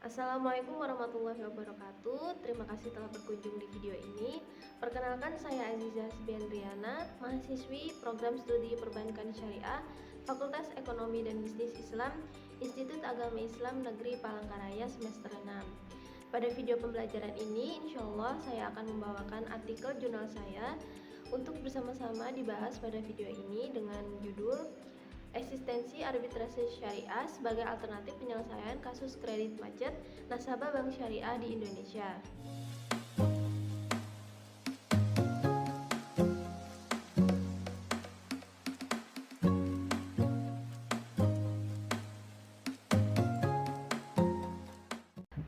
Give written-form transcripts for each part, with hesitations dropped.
Assalamualaikum warahmatullahi wabarakatuh. Terima kasih telah berkunjung di video ini. Perkenalkan, saya Aziza Sbiandriana, mahasiswi Program Studi Perbankan Syariah, Fakultas Ekonomi dan Bisnis Islam, Institut Agama Islam Negeri Palangkaraya semester 6. Pada video pembelajaran ini, insya Allah saya akan membawakan artikel jurnal saya untuk bersama-sama dibahas pada video ini dengan judul Eksistensi Arbitrase Syariah sebagai Alternatif Penyelesaian Kasus Kredit Macet Nasabah Bank Syariah di Indonesia.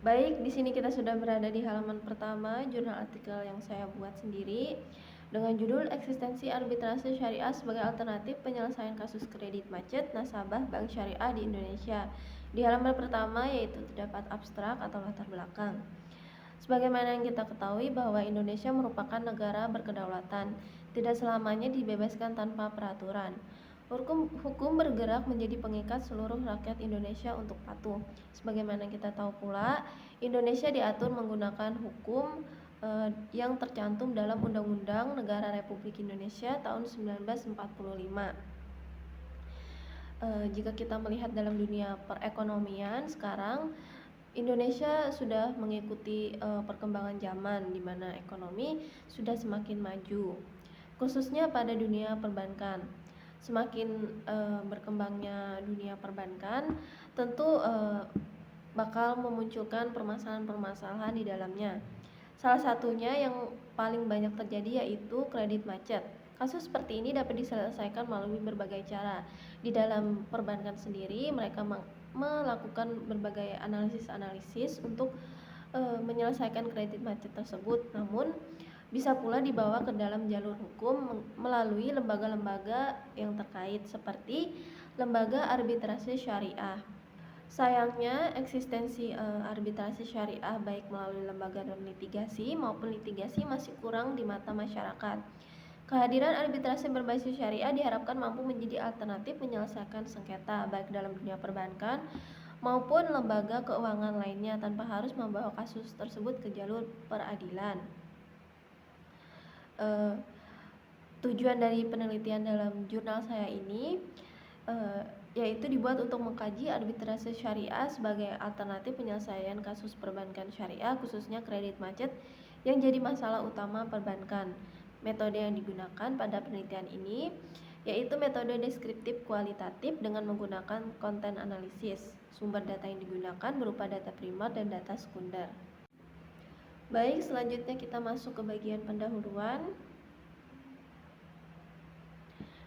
Baik, di sini kita sudah berada di halaman pertama jurnal artikel yang saya buat sendiri dengan judul Eksistensi Arbitrase Syariah sebagai Alternatif Penyelesaian Kasus Kredit Macet Nasabah Bank Syariah di Indonesia. Di halaman pertama yaitu terdapat abstrak atau latar belakang. Sebagaimana yang kita ketahui bahwa Indonesia merupakan negara berkedaulatan, tidak selamanya dibebaskan tanpa peraturan. Hukum bergerak menjadi pengikat seluruh rakyat Indonesia untuk patuh. Sebagaimana kita tahu pula, Indonesia diatur menggunakan hukum yang tercantum dalam Undang-Undang Negara Republik Indonesia tahun 1945. Jika kita melihat dalam dunia perekonomian sekarang, Indonesia sudah mengikuti perkembangan zaman di mana ekonomi sudah semakin maju, khususnya pada dunia perbankan. Semakin berkembangnya dunia perbankan, tentu bakal memunculkan permasalahan-permasalahan di dalamnya. Salah satunya yang paling banyak terjadi yaitu kredit macet. Kasus seperti ini dapat diselesaikan melalui berbagai cara. Di dalam perbankan sendiri, mereka melakukan berbagai analisis untuk menyelesaikan kredit macet tersebut. Namun bisa pula dibawa ke dalam jalur hukum melalui lembaga-lembaga yang terkait seperti lembaga arbitrase syariah. Sayangnya eksistensi arbitrase syariah baik melalui lembaga non litigasi maupun litigasi masih kurang di mata masyarakat. Kehadiran arbitrase berbasis syariah diharapkan mampu menjadi alternatif menyelesaikan sengketa baik dalam dunia perbankan maupun lembaga keuangan lainnya tanpa harus membawa kasus tersebut ke jalur peradilan. Tujuan dari penelitian dalam jurnal saya ini yaitu dibuat untuk mengkaji arbitrase syariah sebagai alternatif penyelesaian kasus perbankan syariah khususnya kredit macet yang jadi masalah utama perbankan. Metode yang digunakan pada penelitian ini yaitu metode deskriptif kualitatif dengan menggunakan konten analisis. Sumber data yang digunakan berupa data primer dan data sekunder. Baik, selanjutnya kita masuk ke bagian pendahuluan.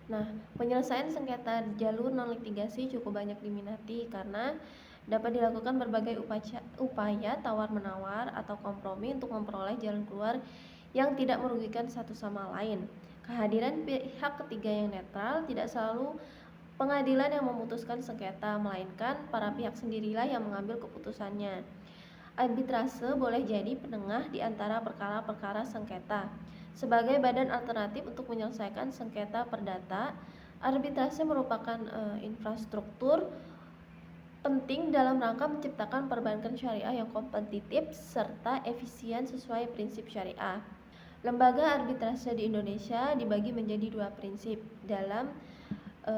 Nah, penyelesaian sengketa jalur non-litigasi cukup banyak diminati karena dapat dilakukan berbagai upaya tawar-menawar atau kompromi untuk memperoleh jalan keluar yang tidak merugikan satu sama lain. Kehadiran pihak ketiga yang netral tidak selalu pengadilan yang memutuskan sengketa, melainkan para pihak sendirilah yang mengambil keputusannya. Arbitrase boleh jadi penengah di antara perkara-perkara sengketa. Sebagai badan alternatif untuk menyelesaikan sengketa perdata, arbitrase merupakan infrastruktur penting dalam rangka menciptakan perbankan syariah yang kompetitif serta efisien sesuai prinsip syariah. Lembaga arbitrase di Indonesia dibagi menjadi dua prinsip dalam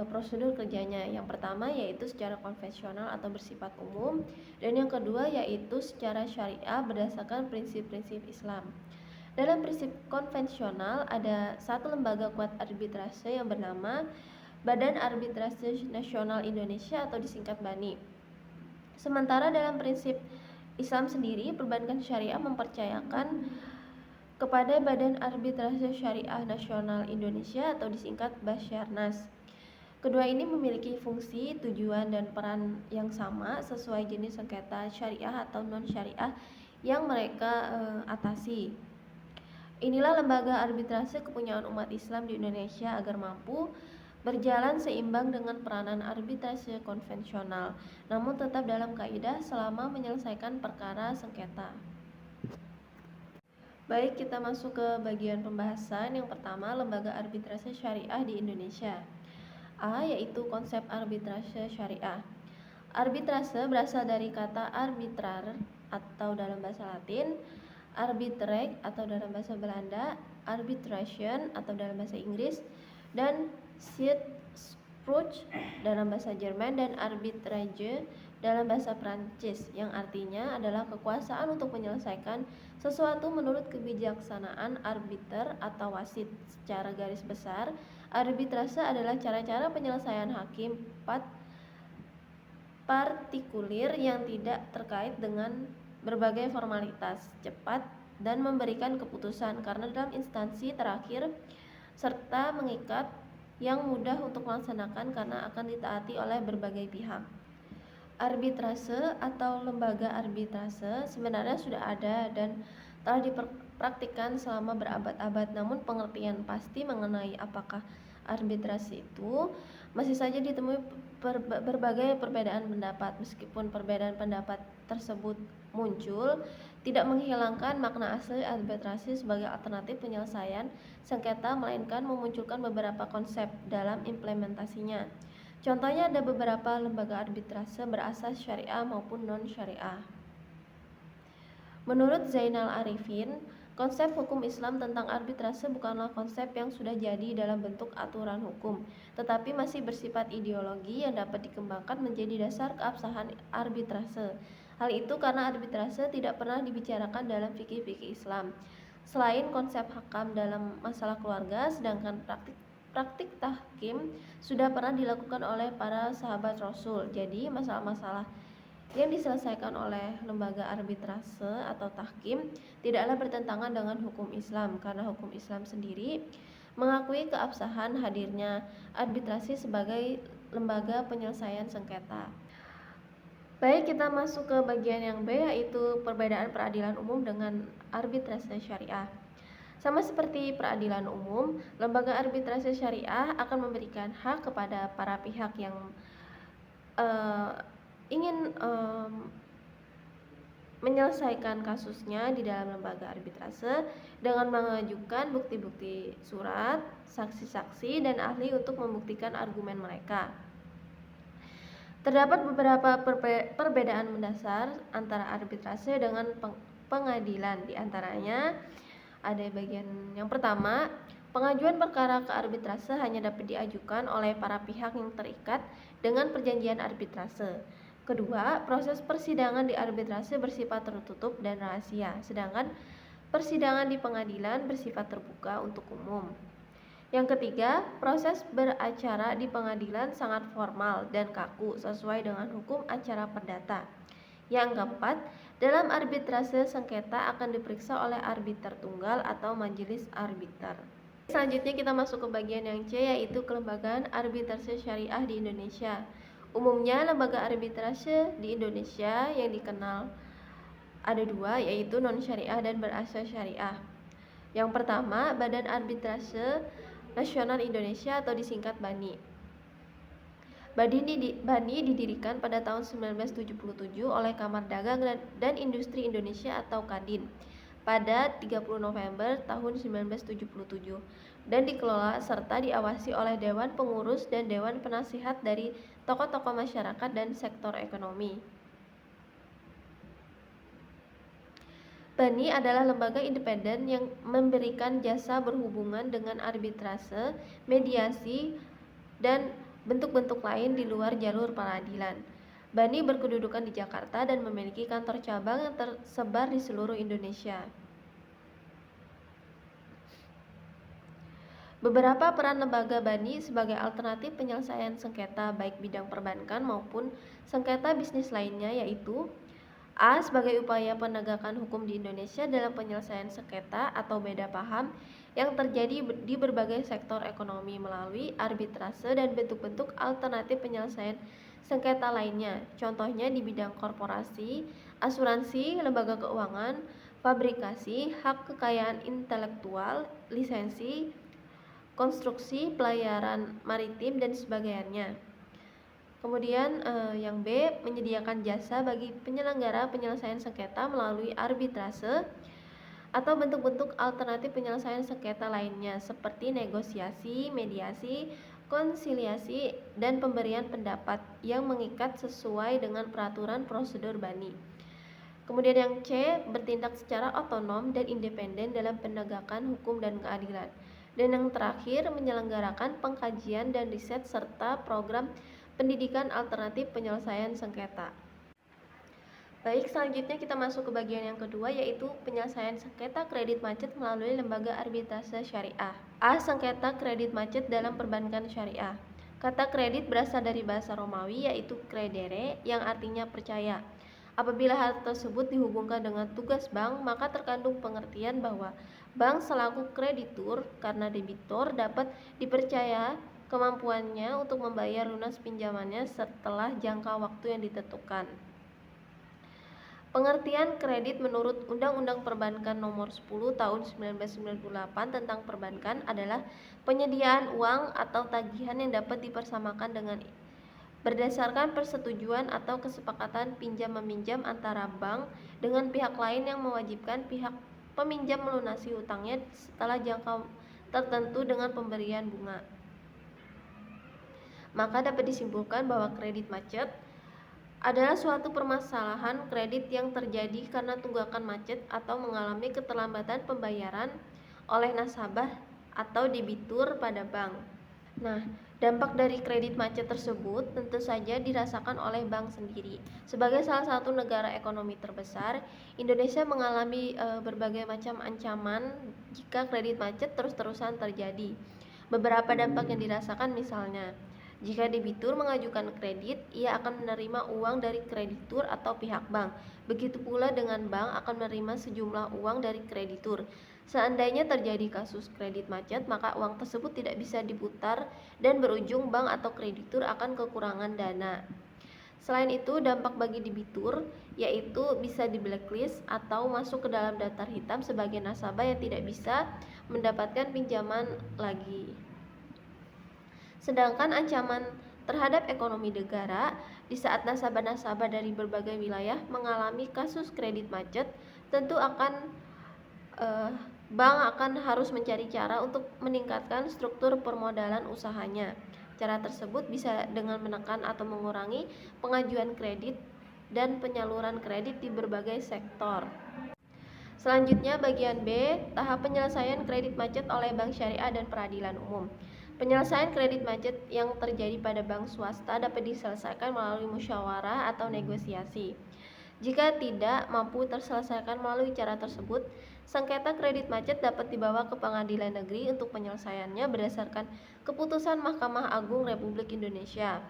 prosedur kerjanya. Yang pertama yaitu secara konvensional atau bersifat umum, dan yang kedua yaitu secara syariah berdasarkan prinsip-prinsip Islam. Dalam prinsip konvensional ada satu lembaga kuat arbitrase yang bernama Badan Arbitrase Nasional Indonesia atau disingkat BANI. Sementara dalam prinsip Islam sendiri, perbankan syariah mempercayakan kepada Badan Arbitrase Syariah Nasional Indonesia atau disingkat Basyarnas. Kedua ini memiliki fungsi, tujuan, dan peran yang sama sesuai jenis sengketa syariah atau non-syariah yang mereka atasi. Inilah lembaga arbitrase kepunyaan umat Islam di Indonesia agar mampu berjalan seimbang dengan peranan arbitrase konvensional, namun tetap dalam kaidah selama menyelesaikan perkara sengketa. Baik, kita masuk ke bagian pembahasan. Yang pertama, lembaga arbitrase syariah di Indonesia. A, yaitu konsep arbitrase syariah. Arbitrase berasal dari kata arbitrar atau dalam bahasa Latin, arbitrage atau dalam bahasa Belanda, arbitration atau dalam bahasa Inggris, dan Schiedsspruch dalam bahasa Jerman, dan arbitrage dalam bahasa Prancis, yang artinya adalah kekuasaan untuk menyelesaikan sesuatu menurut kebijaksanaan arbiter atau wasit. Secara garis besar, arbitrase adalah cara-cara penyelesaian hakim partikulir yang tidak terkait dengan berbagai formalitas, cepat, dan memberikan keputusan karena dalam instansi terakhir, serta mengikat yang mudah untuk melaksanakan karena akan ditaati oleh berbagai pihak. Arbitrase atau lembaga arbitrase sebenarnya sudah ada dan telah dipraktikkan selama berabad-abad, namun pengertian pasti mengenai apakah arbitrase itu masih saja ditemui berbagai perbedaan pendapat. Meskipun perbedaan pendapat tersebut muncul, tidak menghilangkan makna asli arbitrase sebagai alternatif penyelesaian sengketa, melainkan memunculkan beberapa konsep dalam implementasinya. Contohnya ada beberapa lembaga arbitrase berasas syariah maupun non-syariah. Menurut Zainal Arifin, konsep hukum Islam tentang arbitrase bukanlah konsep yang sudah jadi dalam bentuk aturan hukum, tetapi masih bersifat ideologi yang dapat dikembangkan menjadi dasar keabsahan arbitrase. Hal itu karena arbitrase tidak pernah dibicarakan dalam fikih-fikih Islam. Selain konsep hakam dalam masalah keluarga, sedangkan praktik tahkim sudah pernah dilakukan oleh para sahabat Rasul. Jadi masalah-masalah yang diselesaikan oleh lembaga arbitrase atau tahkim tidaklah bertentangan dengan hukum Islam, karena hukum Islam sendiri mengakui keabsahan hadirnya arbitrase sebagai lembaga penyelesaian sengketa. Baik, kita masuk ke bagian yang B, yaitu perbedaan peradilan umum dengan arbitrase syariah. Sama seperti peradilan umum, lembaga arbitrase syariah akan memberikan hak kepada para pihak yang ingin menyelesaikan kasusnya di dalam lembaga arbitrase dengan mengajukan bukti-bukti surat, saksi-saksi, dan ahli untuk membuktikan argumen mereka. Terdapat beberapa perbedaan mendasar antara arbitrase dengan pengadilan. Di antaranya ada bagian yang pertama, pengajuan perkara ke arbitrase hanya dapat diajukan oleh para pihak yang terikat dengan perjanjian arbitrase. Kedua, proses persidangan di arbitrase bersifat tertutup dan rahasia, sedangkan persidangan di pengadilan bersifat terbuka untuk umum. Yang ketiga, proses beracara di pengadilan sangat formal dan kaku sesuai dengan hukum acara perdata. Yang keempat, dalam arbitrase sengketa akan diperiksa oleh arbiter tunggal atau majelis arbiter. Selanjutnya kita masuk ke bagian yang C, yaitu kelembagaan arbitrase syariah di Indonesia. Umumnya lembaga arbitrase di Indonesia yang dikenal ada dua, yaitu non-syariah dan berasas syariah. Yang pertama, Badan Arbitrase Nasional Indonesia atau disingkat BANI. BANI didirikan pada tahun 1977 oleh Kamar Dagang dan Industri Indonesia atau Kadin pada 30 November tahun 1977 dan dikelola serta diawasi oleh Dewan Pengurus dan Dewan Penasihat dari tokoh-tokoh masyarakat dan sektor ekonomi. BANI adalah lembaga independen yang memberikan jasa berhubungan dengan arbitrase, mediasi, dan bentuk-bentuk lain di luar jalur peradilan. BANI berkedudukan di Jakarta dan memiliki kantor cabang yang tersebar di seluruh Indonesia. Beberapa peran lembaga BANI sebagai alternatif penyelesaian sengketa baik bidang perbankan maupun sengketa bisnis lainnya, yaitu A. Sebagai upaya penegakan hukum di Indonesia dalam penyelesaian sengketa atau beda paham yang terjadi di berbagai sektor ekonomi melalui arbitrase dan bentuk-bentuk alternatif penyelesaian sengketa lainnya. Contohnya di bidang korporasi, asuransi, lembaga keuangan, fabrikasi, hak kekayaan intelektual, lisensi, konstruksi, pelayaran maritim, dan sebagainya. Kemudian yang B, menyediakan jasa bagi penyelenggara penyelesaian sengketa melalui arbitrase atau bentuk-bentuk alternatif penyelesaian sengketa lainnya seperti negosiasi, mediasi, konsiliasi, dan pemberian pendapat yang mengikat sesuai dengan peraturan prosedur BANI. Kemudian yang C, bertindak secara otonom dan independen dalam penegakan hukum dan keadilan. Dan yang terakhir, menyelenggarakan pengkajian dan riset serta program pendidikan alternatif penyelesaian sengketa. Baik, selanjutnya kita masuk ke bagian yang kedua, yaitu penyelesaian sengketa kredit macet melalui lembaga arbitrase syariah. A. Sengketa kredit macet dalam perbankan syariah. Kata kredit berasal dari bahasa Romawi, yaitu credere, yang artinya percaya. Apabila hal tersebut dihubungkan dengan tugas bank, maka terkandung pengertian bahwa bank selaku kreditur karena debitur dapat dipercaya kemampuannya untuk membayar lunas pinjamannya setelah jangka waktu yang ditentukan. Pengertian kredit menurut Undang-Undang Perbankan Nomor 10 Tahun 1998 tentang perbankan adalah penyediaan uang atau tagihan yang dapat dipersamakan dengan berdasarkan persetujuan atau kesepakatan pinjam-meminjam antara bank dengan pihak lain yang mewajibkan pihak peminjam melunasi hutangnya setelah jangka tertentu dengan pemberian bunga. Maka dapat disimpulkan bahwa kredit macet adalah suatu permasalahan kredit yang terjadi karena tunggakan macet atau mengalami keterlambatan pembayaran oleh nasabah atau debitur pada bank. Nah, dampak dari kredit macet tersebut tentu saja dirasakan oleh bank sendiri. Sebagai salah satu negara ekonomi terbesar, Indonesia mengalami berbagai macam ancaman jika kredit macet terus-terusan terjadi. Beberapa dampak yang dirasakan misalnya, jika debitur mengajukan kredit, ia akan menerima uang dari kreditur atau pihak bank. Begitu pula dengan bank akan menerima sejumlah uang dari kreditur. Seandainya terjadi kasus kredit macet, maka uang tersebut tidak bisa diputar dan berujung bank atau kreditur akan kekurangan dana. Selain itu, dampak bagi debitur yaitu bisa di blacklist atau masuk ke dalam daftar hitam sebagai nasabah yang tidak bisa mendapatkan pinjaman lagi. Sedangkan ancaman terhadap ekonomi negara di saat nasabah-nasabah dari berbagai wilayah mengalami kasus kredit macet, tentu bank akan harus mencari cara untuk meningkatkan struktur permodalan usahanya. Cara tersebut bisa dengan menekan atau mengurangi pengajuan kredit dan penyaluran kredit di berbagai sektor. Selanjutnya bagian B, tahap penyelesaian kredit macet oleh bank syariah dan peradilan umum. Penyelesaian kredit macet yang terjadi pada bank swasta dapat diselesaikan melalui musyawarah atau negosiasi. Jika tidak mampu terselesaikan melalui cara tersebut, sengketa kredit macet dapat dibawa ke pengadilan negeri untuk penyelesaiannya berdasarkan keputusan Mahkamah Agung Republik Indonesia.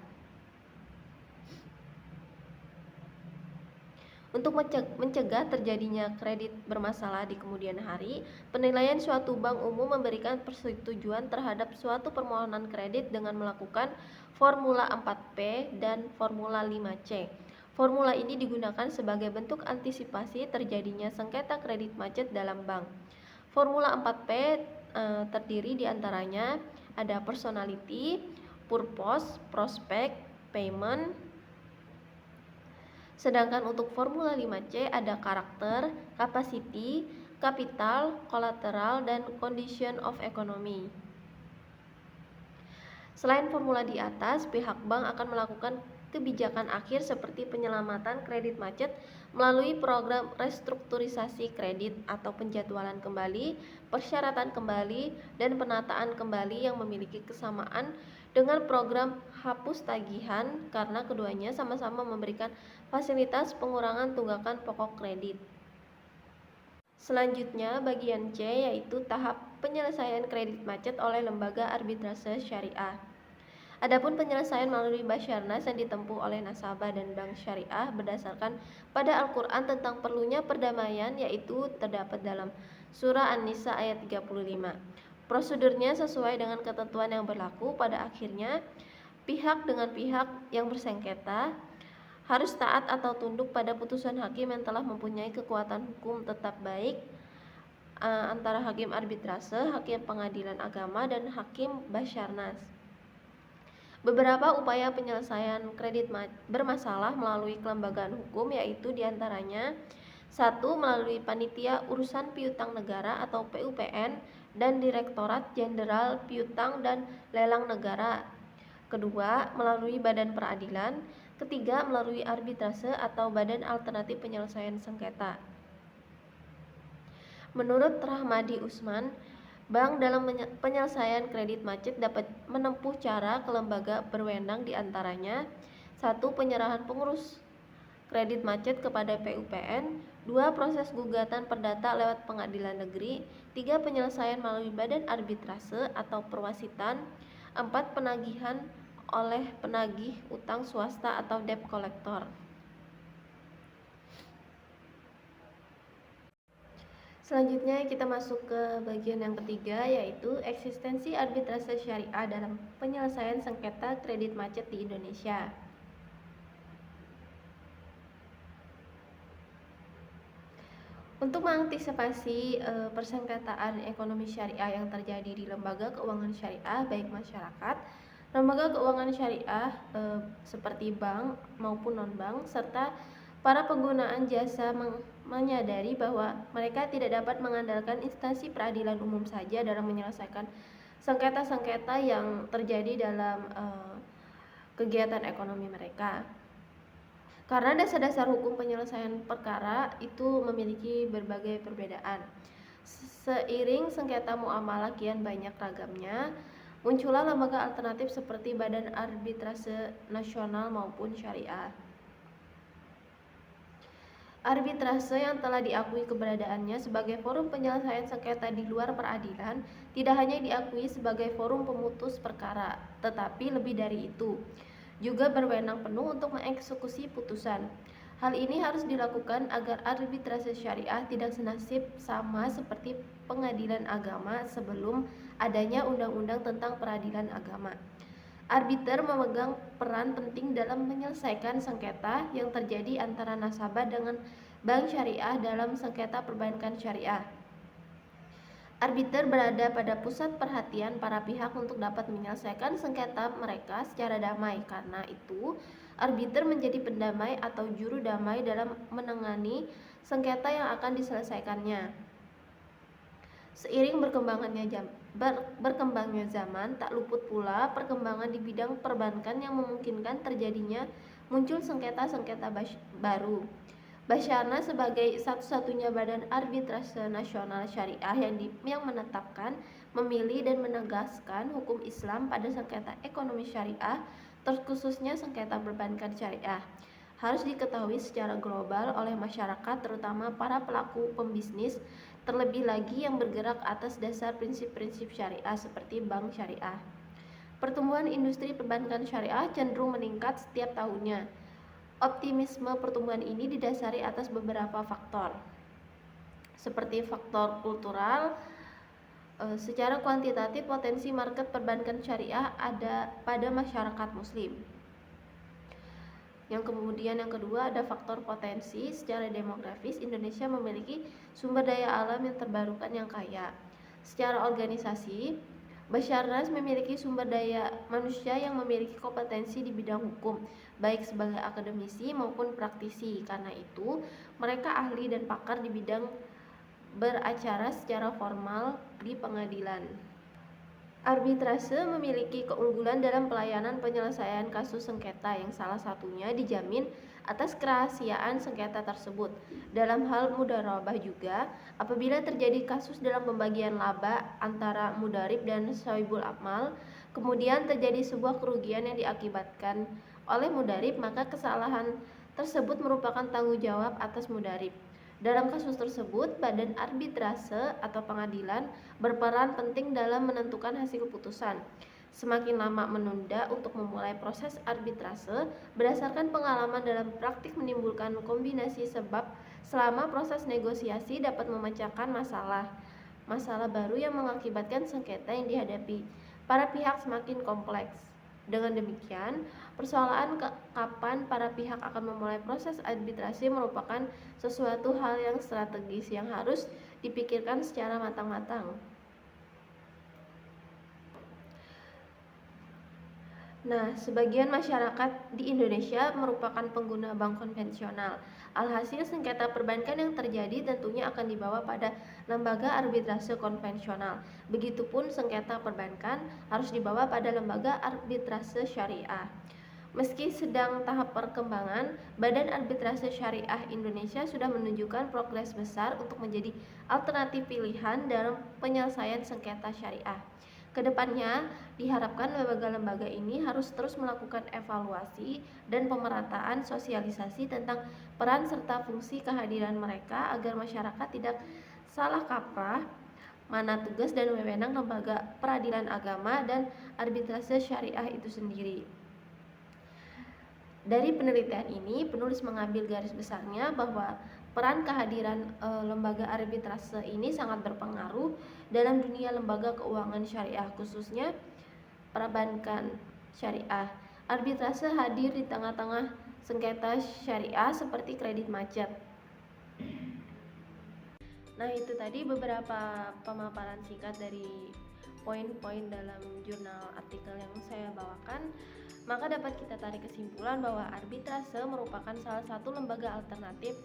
Untuk mencegah terjadinya kredit bermasalah di kemudian hari, penilaian suatu bank umum memberikan persetujuan terhadap suatu permohonan kredit dengan melakukan Formula 4P dan Formula 5C. Formula ini digunakan sebagai bentuk antisipasi terjadinya sengketa kredit macet dalam bank. Formula 4P terdiri diantaranya ada personality, purpose, prospect, payment. Sedangkan untuk Formula 5C ada karakter, capacity, capital, collateral, dan condition of economy. Selain formula di atas, pihak bank akan melakukan kebijakan akhir seperti penyelamatan kredit macet melalui program restrukturisasi kredit atau penjadwalan kembali, persyaratan kembali, dan penataan kembali yang memiliki kesamaan dengan program hapus tagihan karena keduanya sama-sama memberikan fasilitas pengurangan tunggakan pokok kredit. Selanjutnya bagian C yaitu tahap penyelesaian kredit macet oleh lembaga arbitrase syariah. Adapun penyelesaian melalui Basyarnas yang ditempuh oleh nasabah dan bank syariah berdasarkan pada Al-Quran tentang perlunya perdamaian yaitu terdapat dalam surah An-Nisa ayat 35. Prosedurnya sesuai dengan ketentuan yang berlaku. Pada akhirnya pihak dengan pihak yang bersengketa harus taat atau tunduk pada putusan hakim yang telah mempunyai kekuatan hukum tetap baik antara hakim arbitrase, hakim pengadilan agama, dan hakim Basyarnas. Beberapa upaya penyelesaian kredit bermasalah melalui kelembagaan hukum yaitu diantaranya 1. Melalui Panitia Urusan Piutang Negara atau PUPN dan Direktorat Jenderal Piutang dan Lelang Negara. Kedua, melalui badan peradilan. Ketiga, melalui arbitrase atau badan alternatif penyelesaian sengketa. Menurut Rahmadi Usman, bank dalam penyelesaian kredit macet dapat menempuh cara ke lembaga berwenang, diantaranya 1. Penyerahan pengurus kredit macet kepada PUPN. 2. Proses gugatan perdata lewat pengadilan negeri. 3. Penyelesaian melalui badan arbitrase atau perwasitan. 4. Penagihan oleh penagih utang swasta atau debt collector. Selanjutnya kita masuk ke bagian yang ketiga, yaitu eksistensi arbitrase syariah dalam penyelesaian sengketa kredit macet di Indonesia. Untuk mengantisipasi persengketaan ekonomi syariah yang terjadi di lembaga keuangan syariah baik masyarakat, lembaga keuangan syariah seperti bank maupun non-bank, serta para penggunaan jasa menyadari bahwa mereka tidak dapat mengandalkan instansi peradilan umum saja dalam menyelesaikan sengketa-sengketa yang terjadi dalam kegiatan ekonomi mereka. Karena dasar-dasar hukum penyelesaian perkara itu memiliki berbagai perbedaan. Seiring sengketa muamalah kian banyak ragamnya, muncullah lembaga alternatif seperti Badan Arbitrase Nasional maupun Syariah. Arbitrase yang telah diakui keberadaannya sebagai forum penyelesaian sengketa di luar peradilan tidak hanya diakui sebagai forum pemutus perkara, tetapi lebih dari itu, juga berwenang penuh untuk mengeksekusi putusan. Hal ini harus dilakukan agar arbitrase syariah tidak senasib sama seperti pengadilan agama sebelum adanya undang-undang tentang peradilan agama. Arbiter memegang peran penting dalam menyelesaikan sengketa yang terjadi antara nasabah dengan bank syariah dalam sengketa perbankan syariah. Arbiter berada pada pusat perhatian para pihak untuk dapat menyelesaikan sengketa mereka secara damai. Karena itu, arbiter menjadi pendamai atau juru damai dalam menangani sengketa yang akan diselesaikannya. Seiring berkembangnya zaman, tak luput pula perkembangan di bidang perbankan yang memungkinkan terjadinya muncul sengketa-sengketa baru. Basarnas sebagai satu-satunya badan arbitrase nasional syariah yang menetapkan, memilih dan menegaskan hukum Islam pada sengketa ekonomi syariah, terkhususnya sengketa perbankan syariah, harus diketahui secara global oleh masyarakat, terutama para pelaku pembisnis, terlebih lagi yang bergerak atas dasar prinsip-prinsip syariah seperti bank syariah. Pertumbuhan industri perbankan syariah cenderung meningkat setiap tahunnya. Optimisme pertumbuhan ini didasari atas beberapa faktor, seperti faktor kultural. Secara kuantitatif, potensi market perbankan syariah ada pada masyarakat muslim. Yang kedua ada faktor potensi. Secara demografis, Indonesia memiliki sumber daya alam yang terbarukan yang kaya. Secara organisasi, Basarnas memiliki sumber daya manusia yang memiliki kompetensi di bidang hukum, baik sebagai akademisi maupun praktisi. Karena itu, mereka ahli dan pakar di bidang beracara secara formal di pengadilan. Arbitrase memiliki keunggulan dalam pelayanan penyelesaian kasus sengketa yang salah satunya dijamin atas kerahasiaan sengketa tersebut. Dalam hal mudharabah juga, apabila terjadi kasus dalam pembagian laba antara mudarib dan sahibul amal, kemudian terjadi sebuah kerugian yang diakibatkan oleh mudarib, maka kesalahan tersebut merupakan tanggung jawab atas mudarib. Dalam kasus tersebut, badan arbitrase atau pengadilan berperan penting dalam menentukan hasil keputusan. Semakin lama menunda untuk memulai proses arbitrase, berdasarkan pengalaman dalam praktik menimbulkan kombinasi sebab selama proses negosiasi dapat memecahkan masalah baru yang mengakibatkan sengketa yang dihadapi para pihak semakin kompleks. Dengan demikian, persoalan kapan para pihak akan memulai proses arbitrase merupakan sesuatu hal yang strategis yang harus dipikirkan secara matang-matang. Nah, sebagian masyarakat di Indonesia merupakan pengguna bank konvensional. Alhasil, sengketa perbankan yang terjadi tentunya akan dibawa pada lembaga arbitrase konvensional. Begitupun sengketa perbankan harus dibawa pada lembaga arbitrase syariah. Meski sedang tahap perkembangan, Badan Arbitrase Syariah Indonesia sudah menunjukkan progres besar untuk menjadi alternatif pilihan dalam penyelesaian sengketa syariah. Kedepannya, diharapkan lembaga-lembaga ini harus terus melakukan evaluasi dan pemerataan sosialisasi tentang peran serta fungsi kehadiran mereka agar masyarakat tidak salah kaprah mana tugas dan wewenang lembaga peradilan agama dan arbitrase syariah itu sendiri. Dari penelitian ini, penulis mengambil garis besarnya bahwa peran kehadiran lembaga arbitrase ini sangat berpengaruh dalam dunia lembaga keuangan syariah, khususnya perbankan syariah. Arbitrase hadir di tengah-tengah sengketa syariah seperti kredit macet. Nah, itu tadi beberapa pemaparan singkat dari poin-poin dalam jurnal artikel yang saya bawakan. Maka dapat kita tarik kesimpulan bahwa arbitrase merupakan salah satu lembaga alternatif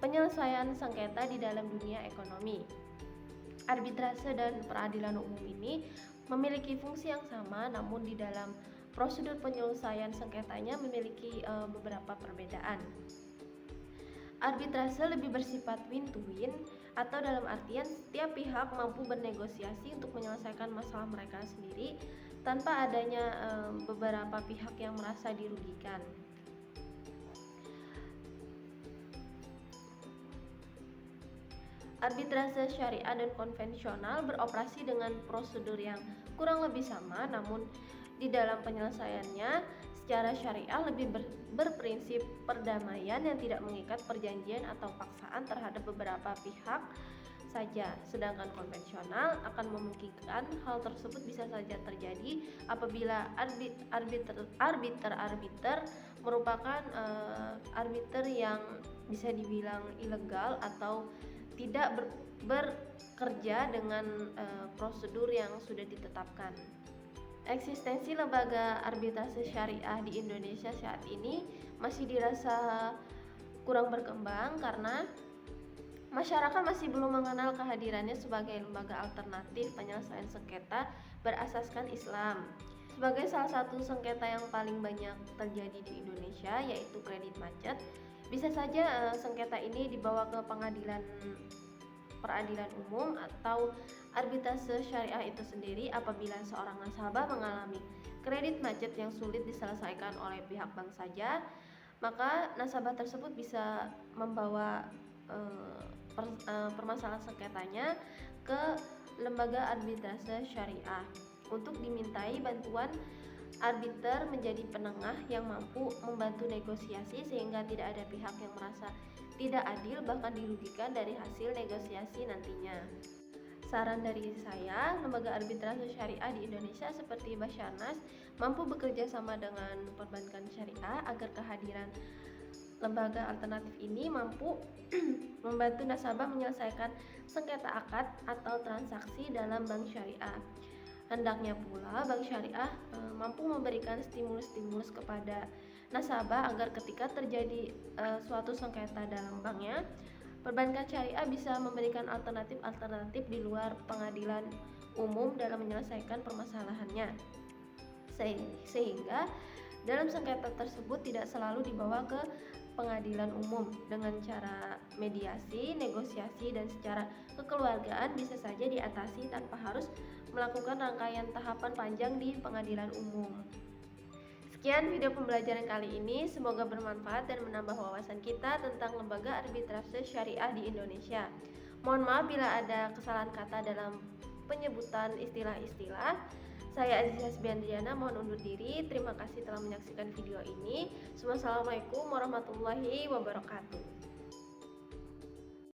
penyelesaian sengketa di dalam dunia ekonomi. Arbitrase dan peradilan umum ini memiliki fungsi yang sama, namun di dalam prosedur penyelesaian sengketanya memiliki beberapa perbedaan. Arbitrase lebih bersifat win-to-win, atau dalam artian setiap pihak mampu bernegosiasi untuk menyelesaikan masalah mereka sendiri tanpa adanya beberapa pihak yang merasa dirugikan. Arbitrase syariah dan konvensional beroperasi dengan prosedur yang kurang lebih sama, namun di dalam penyelesaiannya secara syariah lebih berprinsip perdamaian yang tidak mengikat perjanjian atau paksaan terhadap beberapa pihak saja, sedangkan konvensional akan memungkinkan hal tersebut bisa saja terjadi apabila arbiter merupakan arbiter yang bisa dibilang ilegal atau tidak bekerja dengan prosedur yang sudah ditetapkan. Eksistensi lembaga arbitrase syariah di Indonesia saat ini masih dirasa kurang berkembang karena masyarakat masih belum mengenal kehadirannya sebagai lembaga alternatif penyelesaian sengketa berasaskan Islam. Sebagai salah satu sengketa yang paling banyak terjadi di Indonesia, yaitu kredit macet, bisa saja sengketa ini dibawa ke peradilan umum atau arbitrase syariah itu sendiri apabila seorang nasabah mengalami kredit macet yang sulit diselesaikan oleh pihak bank saja, maka nasabah tersebut bisa membawa permasalahan sengketanya ke lembaga arbitrase syariah untuk dimintai bantuan arbiter menjadi penengah yang mampu membantu negosiasi sehingga tidak ada pihak yang merasa tidak adil bahkan dirugikan dari hasil negosiasi nantinya. Saran dari saya, lembaga arbitrase syariah di Indonesia seperti Basarnas mampu bekerja sama dengan perbankan syariah agar kehadiran lembaga alternatif ini mampu membantu nasabah menyelesaikan sengketa akad atau transaksi dalam bank syariah. Hendaknya pula bank syariah mampu memberikan stimulus-stimulus kepada nasabah agar ketika terjadi suatu sengketa dalam banknya, perbankan syariah bisa memberikan alternatif-alternatif di luar pengadilan umum dalam menyelesaikan permasalahannya. Sehingga dalam sengketa tersebut tidak selalu dibawa ke pengadilan umum. Dengan cara mediasi, negosiasi, dan secara kekeluargaan bisa saja diatasi tanpa harus melakukan rangkaian tahapan panjang di pengadilan umum. Sekian video pembelajaran kali ini, semoga bermanfaat dan menambah wawasan kita tentang lembaga arbitrase syariah di Indonesia. Mohon maaf bila ada kesalahan kata dalam penyebutan istilah-istilah. Saya Aziza Sbiandriana mohon undur diri. Terima kasih telah menyaksikan video ini. Wassalamualaikum warahmatullahi wabarakatuh.